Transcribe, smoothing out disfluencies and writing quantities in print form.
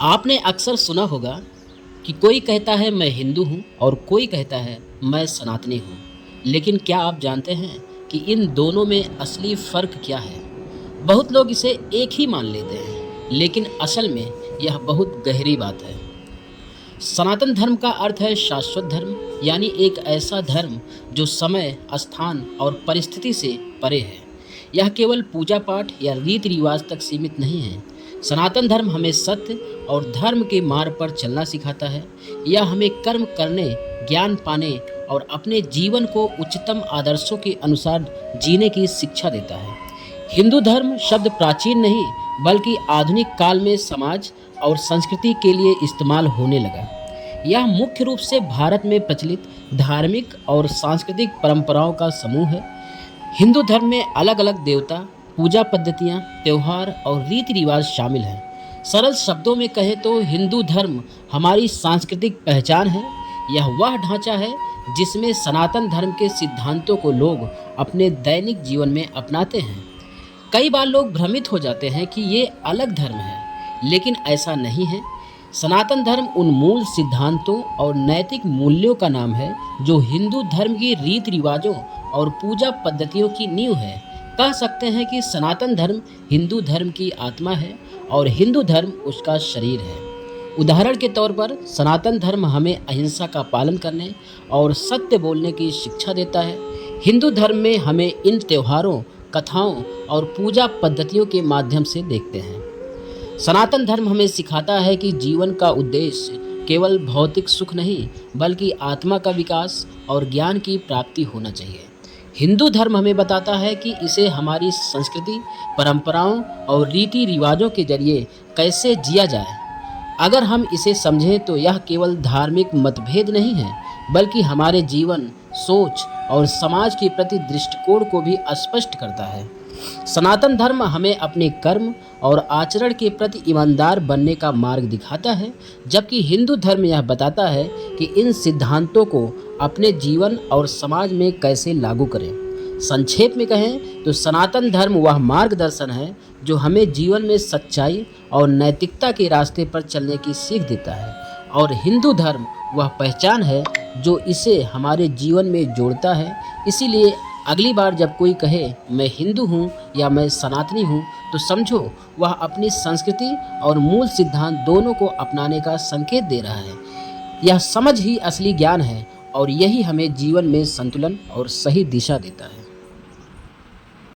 आपने अक्सर सुना होगा कि कोई कहता है मैं हिंदू हूँ और कोई कहता है मैं सनातनी हूँ। लेकिन क्या आप जानते हैं कि इन दोनों में असली फ़र्क क्या है? बहुत लोग इसे एक ही मान लेते हैं, लेकिन असल में यह बहुत गहरी बात है। सनातन धर्म का अर्थ है शाश्वत धर्म, यानी एक ऐसा धर्म जो समय, स्थान और परिस्थिति से परे है। यह केवल पूजा पाठ या रीति रिवाज तक सीमित नहीं है। सनातन धर्म हमें सत्य और धर्म के मार्ग पर चलना सिखाता है। यह हमें कर्म करने, ज्ञान पाने और अपने जीवन को उच्चतम आदर्शों के अनुसार जीने की शिक्षा देता है। हिंदू धर्म शब्द प्राचीन नहीं, बल्कि आधुनिक काल में समाज और संस्कृति के लिए इस्तेमाल होने लगा। यह मुख्य रूप से भारत में प्रचलित धार्मिक और सांस्कृतिक परंपराओं का समूह है। हिंदू धर्म में अलग अलग देवता, पूजा पद्धतियाँ, त्योहार और रीति रिवाज शामिल हैं। सरल शब्दों में कहें तो हिंदू धर्म हमारी सांस्कृतिक पहचान है। यह वह ढांचा है जिसमें सनातन धर्म के सिद्धांतों को लोग अपने दैनिक जीवन में अपनाते हैं। कई बार लोग भ्रमित हो जाते हैं कि ये अलग धर्म है, लेकिन ऐसा नहीं है। सनातन धर्म उन मूल सिद्धांतों और नैतिक मूल्यों का नाम है जो हिंदू धर्म की रीति रिवाजों और पूजा पद्धतियों की नींव है। कह सकते हैं कि सनातन धर्म हिंदू धर्म की आत्मा है और हिंदू धर्म उसका शरीर है। उदाहरण के तौर पर सनातन धर्म हमें अहिंसा का पालन करने और सत्य बोलने की शिक्षा देता है। हिंदू धर्म में हमें इन त्योहारों, कथाओं और पूजा पद्धतियों के माध्यम से देखते हैं। सनातन धर्म हमें सिखाता है कि जीवन का उद्देश्य केवल भौतिक सुख नहीं, बल्कि आत्मा का विकास और ज्ञान की प्राप्ति होना चाहिए। हिंदू धर्म हमें बताता है कि इसे हमारी संस्कृति, परंपराओं और रीति रिवाजों के जरिए कैसे जिया जाए। अगर हम इसे समझें तो यह केवल धार्मिक मतभेद नहीं है, बल्कि हमारे जीवन, सोच और समाज के प्रति दृष्टिकोण को भी स्पष्ट करता है। सनातन धर्म हमें अपने कर्म और आचरण के प्रति ईमानदार बनने का मार्ग दिखाता है, जबकि हिंदू धर्म यह बताता है कि इन सिद्धांतों को अपने जीवन और समाज में कैसे लागू करें। संक्षेप में कहें तो सनातन धर्म वह मार्गदर्शन है जो हमें जीवन में सच्चाई और नैतिकता के रास्ते पर चलने की सीख देता है, और हिंदू धर्म वह पहचान है जो इसे हमारे जीवन में जोड़ता है। इसीलिए अगली बार जब कोई कहे मैं हिंदू हूँ या मैं सनातनी हूँ, तो समझो वह अपनी संस्कृति और मूल सिद्धांत दोनों को अपनाने का संकेत दे रहा है। यह समझ ही असली ज्ञान है और यही हमें जीवन में संतुलन और सही दिशा देता है।